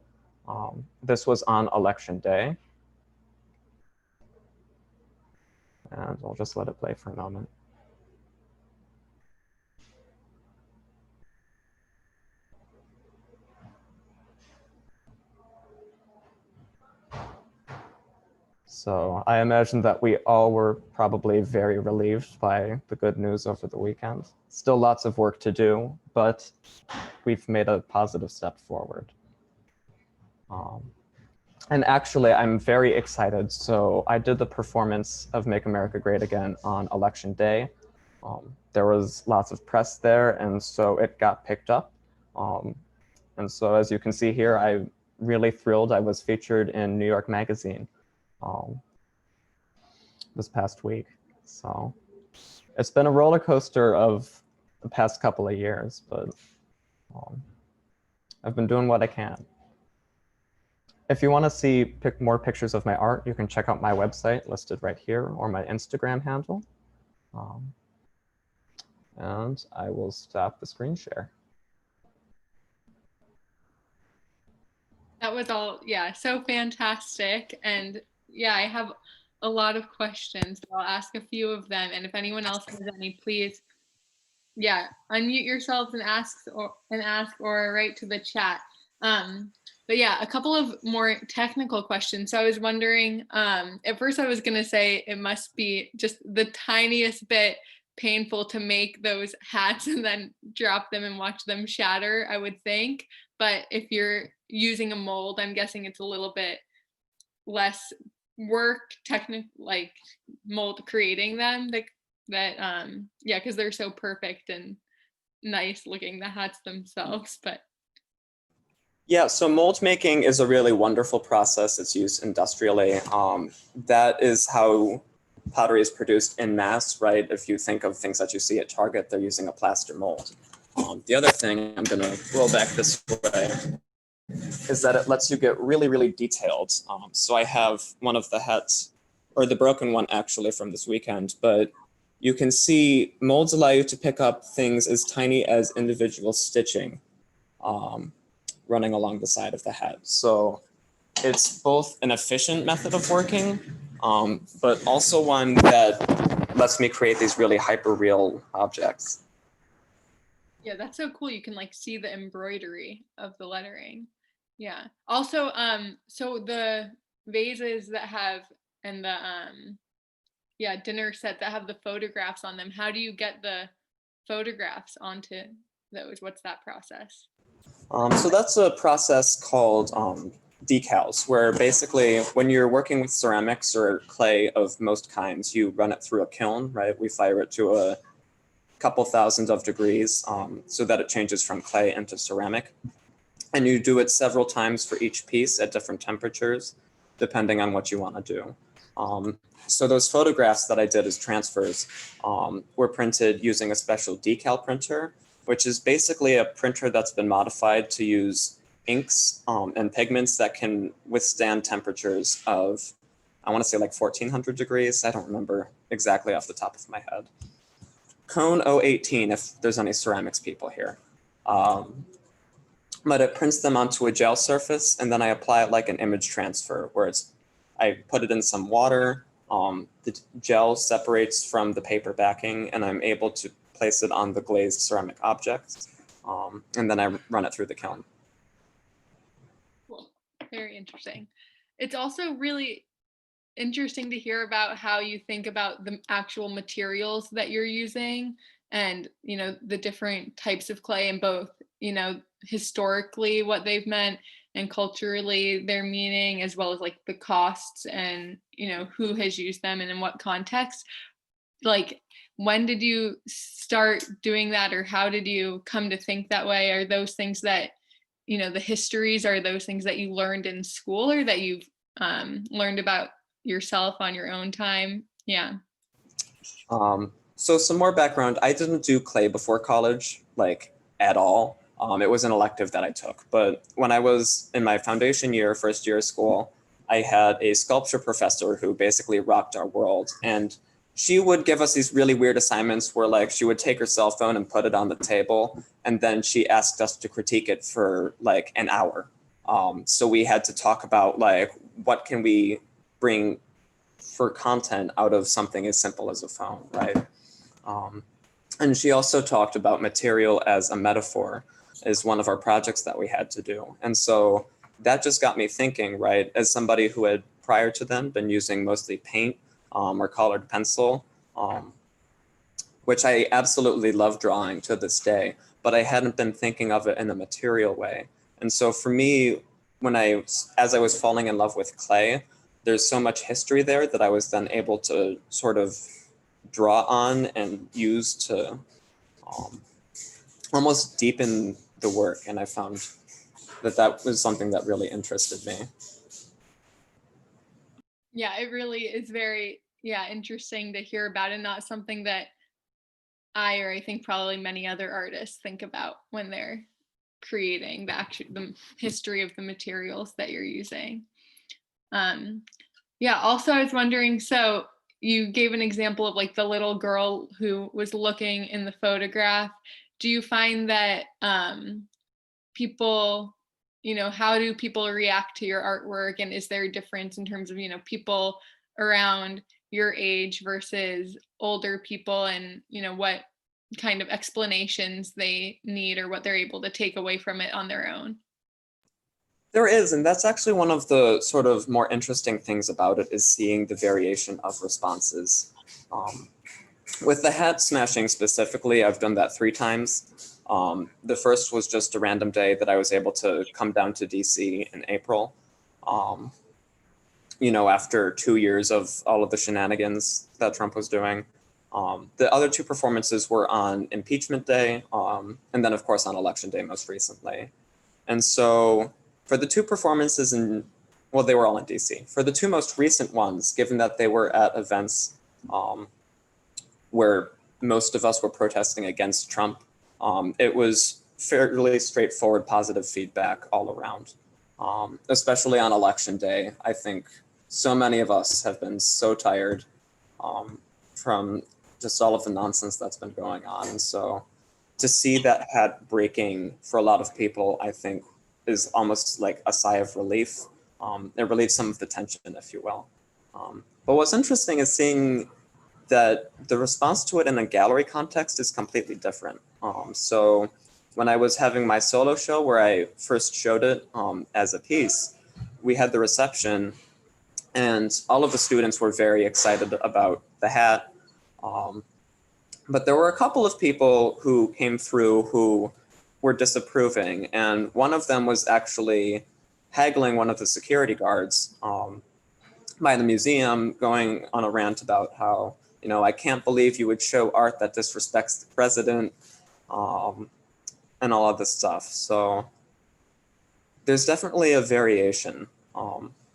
This was on Election Day. And I'll just let it play for a moment. So I imagine that we all were probably very relieved by the good news over the weekend. Still lots of work to do, but we've made a positive step forward. And actually, I'm very excited. So I did the performance of Make America Great Again on Election Day. There was lots of press there, and so it got picked up. And so as you can see here, I'm really thrilled. I was featured in New York Magazine. this past week. So it's been a roller coaster of the past couple of years, but I've been doing what I can. If you want to see more pictures of my art, you can check out my website listed right here, or my Instagram handle. And I will stop the screen share. That was all, yeah, so fantastic. And yeah, I have a lot of questions, so I'll ask a few of them. And if anyone else has any, please, yeah, unmute yourselves and ask or write to the chat. But yeah, a couple of more technical questions. So I was wondering, at first I was gonna say it must be just the tiniest bit painful to make those hats and then drop them and watch them shatter, I would think. But if you're using a mold, I'm guessing it's a little bit less work, like mold creating them. Yeah, because they're so perfect and nice looking, the hats themselves. But yeah, so mold making is a really wonderful process. It's used industrially. That is how pottery is produced in mass, right? If you think of things that you see at Target, they're using a plaster mold. The other thing, I'm gonna roll back this way, is that it lets you get really, really detailed. So I have one of the hats, or the broken one actually from this weekend, but you can see molds allow you to pick up things as tiny as individual stitching running along the side of the hat. So it's both an efficient method of working, but also one that lets me create these really hyper-real objects. yeah, that's so cool. You can like see the embroidery of the lettering. Yeah. Also, so the vases that have, and the yeah, dinner set that have the photographs on them, how do you get the photographs onto those? What's that process? So that's a process called decals, where basically when you're working with ceramics or clay of most kinds, you run it through a kiln, right? We fire it to a couple thousand of degrees so that it changes from clay into ceramic. And you do it several times for each piece at different temperatures, depending on what you want to do. So those photographs that I did as transfers were printed using a special decal printer, which is basically a printer that's been modified to use inks and pigments that can withstand temperatures of, I want to say like 1400 degrees. I don't remember exactly off the top of my head. Cone 018, if there's any ceramics people here. But it prints them onto a gel surface, and then I apply it like an image transfer, where I put it in some water, the gel separates from the paper backing, and I'm able to place it on the glazed ceramic objects, and then I run it through the kiln. Cool. Very interesting. It's also really interesting to hear about how you think about the actual materials that you're using, and the different types of clay, and both historically what they've meant and culturally their meaning, as well as like the costs and who has used them and in what context. Like, when did you start doing that, or how did you come to think that way? Are those things that the histories, are those things that you learned in school, or that you've learned about yourself on your own time? Yeah. So some more background. I didn't do clay before college, like at all. It was an elective that I took. But when I was in my foundation year, first year of school, I had a sculpture professor who basically rocked our world. And she would give us these really weird assignments where like she would take her cell phone and put it on the table. And then she asked us to critique it for like an hour. So we had to talk about like, what can we bring for content out of something as simple as a phone, right? And she also talked about material as a metaphor as one of our projects that we had to do. And so that just got me thinking, right? As somebody who had prior to then been using mostly paint or colored pencil, which I absolutely love drawing to this day, but I hadn't been thinking of it in a material way. And so for me, as I was falling in love with clay, there's so much history there that I was then able to sort of draw on and use to almost deepen the work. And I found that was something that really interested me. Yeah, it really is very yeah, interesting to hear about, and not something that I think probably many other artists think about when they're creating the history of the materials that you're using. Yeah, also I was wondering, so you gave an example of like the little girl who was looking in the photograph. Do you find that people, how do people react to your artwork? And is there a difference in terms of, people around your age versus older people, and, what kind of explanations they need or what they're able to take away from it on their own? There is, and that's actually one of the sort of more interesting things about it, is seeing the variation of responses. With the hat smashing specifically, I've done that 3 times. The first was just a random day that I was able to come down to DC in April. After 2 years of all of the shenanigans that Trump was doing. The other 2 performances were on impeachment day, and then of course on election day most recently. And so for the 2 performances they were all in DC. For the 2 most recent ones, given that they were at events where most of us were protesting against Trump, it was fairly straightforward, positive feedback all around. Especially on election day, I think so many of us have been so tired from just all of the nonsense that's been going on. And so to see that hat breaking for a lot of people, I think is almost like a sigh of relief. It relieves some of the tension, if you will. But what's interesting is seeing that the response to it in a gallery context is completely different. So when I was having my solo show where I first showed it as a piece, we had the reception and all of the students were very excited about the hat. But there were a couple of people who came through who were disapproving. And one of them was actually haggling one of the security guards by the museum, going on a rant about how, I can't believe you would show art that disrespects the president, and all of this stuff. So there's definitely a variation.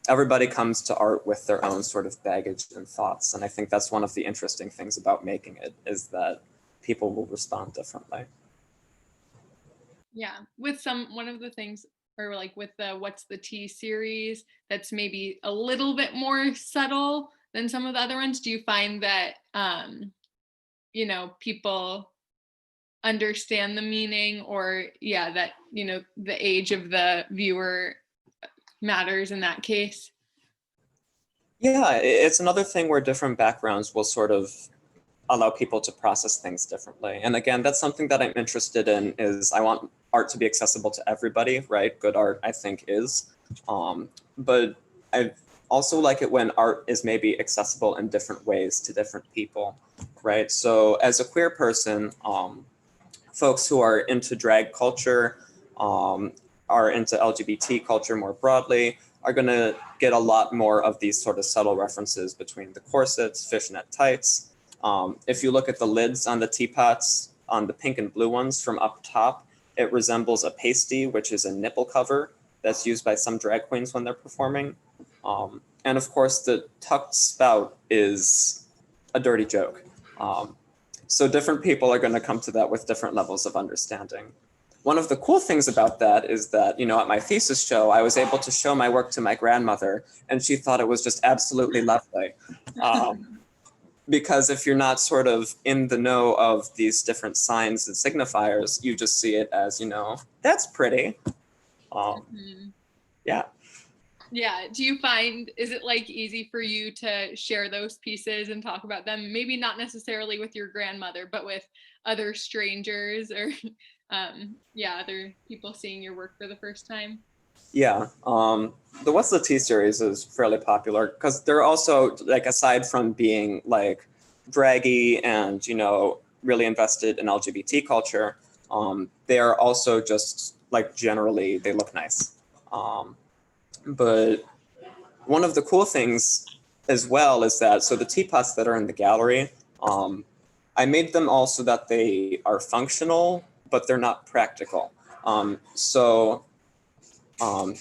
Everybody comes to art with their own sort of baggage and thoughts. And I think that's one of the interesting things about making it, is that people will respond differently. Yeah, with one of the things, or like with the What's the Tea series, that's maybe a little bit more subtle than some of the other ones. Do you find that, people understand the meaning, or that, the age of the viewer matters in that case? Yeah, it's another thing where different backgrounds will sort of allow people to process things differently. And again, that's something that I'm interested in, is I want art to be accessible to everybody, right? Good art, I think, is. But I also like it when art is maybe accessible in different ways to different people, right? So as a queer person, folks who are into drag culture, are into LGBT culture more broadly, are going to get a lot more of these sort of subtle references between the corsets, fishnet tights. If you look at the lids on the teapots, on the pink and blue ones from up top, it resembles a pasty, which is a nipple cover that's used by some drag queens when they're performing. And of course, the tucked spout is a dirty joke. So different people are going to come to that with different levels of understanding. One of the cool things about that is that, at my thesis show, I was able to show my work to my grandmother, and she thought it was just absolutely lovely. Because if you're not sort of in the know of these different signs and signifiers, you just see it as, that's pretty. Yeah. Yeah. Do you find, is it like easy for you to share those pieces and talk about them? Maybe not necessarily with your grandmother, but with other strangers or other people seeing your work for the first time? Yeah. The What's the Tea series is fairly popular because they're also, like, aside from being like draggy and, really invested in LGBT culture, they are also just like generally they look nice. But one of the cool things as well is that, so the teapots that are in the gallery, I made them all so that they are functional, but they're not practical. So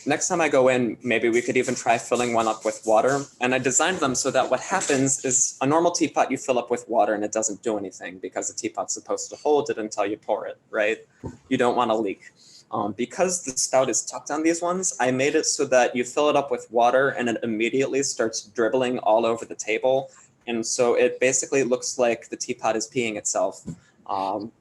Next time I go in, maybe we could even try filling one up with water. And I designed them so that what happens is a normal teapot you fill up with water and it doesn't do anything because the teapot's supposed to hold it until you pour it, right? You don't want to leak. Because the spout is tucked on these ones, I made it so that you fill it up with water and it immediately starts dribbling all over the table. And so it basically looks like the teapot is peeing itself.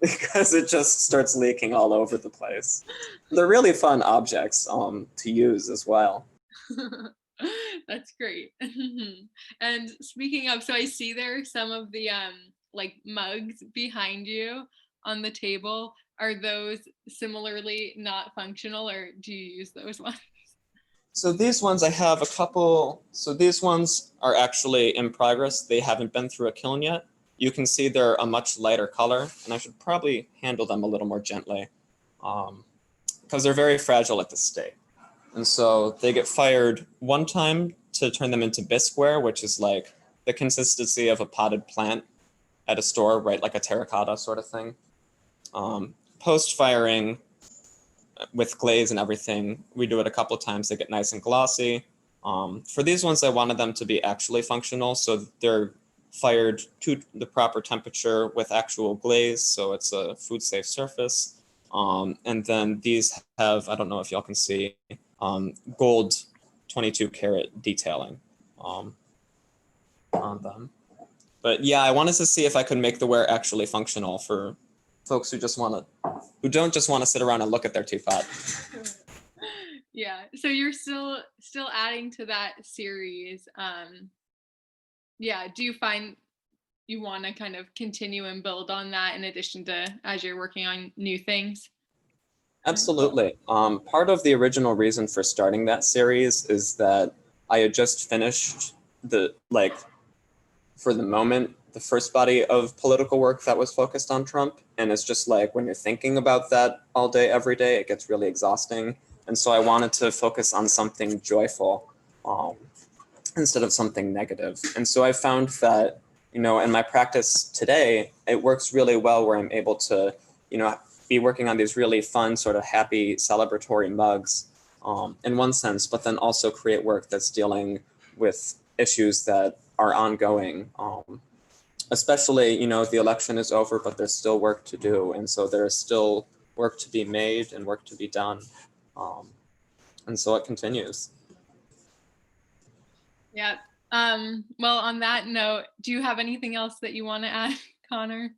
Because it just starts leaking all over the place. They're really fun objects to use as well. That's great. And speaking of, so I see there some of the like mugs behind you on the table. Are those similarly not functional, or do you use those ones? So these ones I have a couple. So these ones are actually in progress. They haven't been through a kiln yet. You can see they're a much lighter color, and I should probably handle them a little more gently because they're very fragile at this state. And so they get fired one time to turn them into bisqueware, which is like the consistency of a potted plant at a store, right? Like a terracotta sort of thing. Post-firing with glaze and everything, we do it a couple of times. They get nice and glossy. For these ones, I wanted them to be actually functional, so they're fired to the proper temperature with actual glaze, so it's a food safe surface. And then these have, I don't know if y'all can see, gold 22 karat detailing on them. But yeah, I wanted to see if I could make the ware actually functional for folks who don't just want to sit around and look at their teapot. Yeah, so you're still adding to that series. Yeah, do you find you want to kind of continue and build on that in addition to as you're working on new things? Absolutely. Part of the original reason for starting that series is that I had just finished for the moment, the first body of political work that was focused on Trump. And it's just like when you're thinking about that all day, every day, it gets really exhausting. And so I wanted to focus on something joyful instead of something negative. And so I found that, in my practice today, it works really well where I'm able to, be working on these really fun, sort of happy, celebratory mugs in one sense, but then also create work that's dealing with issues that are ongoing. Especially, the election is over, but there's still work to do. And so there's still work to be made and work to be done. And so it continues. Yeah. Well, on that note, do you have anything else that you want to add, Connor?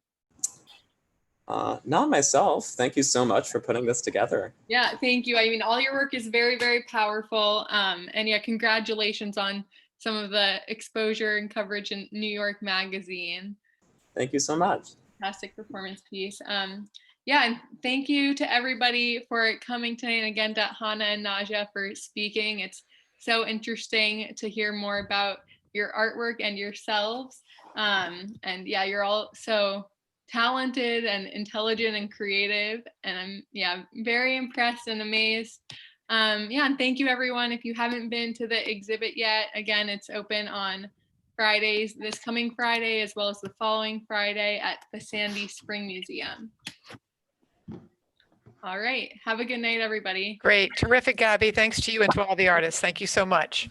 Not myself. Thank you so much for putting this together. Yeah, thank you. I mean, all your work is very, very powerful. And yeah, congratulations on some of the exposure and coverage in New York Magazine. Thank you so much. Fantastic performance piece. Yeah, and thank you to everybody for coming tonight, and again to Hannah and Naja for speaking. It's so interesting to hear more about your artwork and yourselves. And yeah, you're all so talented and intelligent and creative, and I'm very impressed and amazed. Yeah, and thank you everyone. If you haven't been to the exhibit yet, again, it's open on Fridays, this coming Friday, as well as the following Friday at the Sandy Spring Museum. All right. Have a good night, everybody. Great. Terrific, Gabby. Thanks to you and to all the artists. Thank you so much.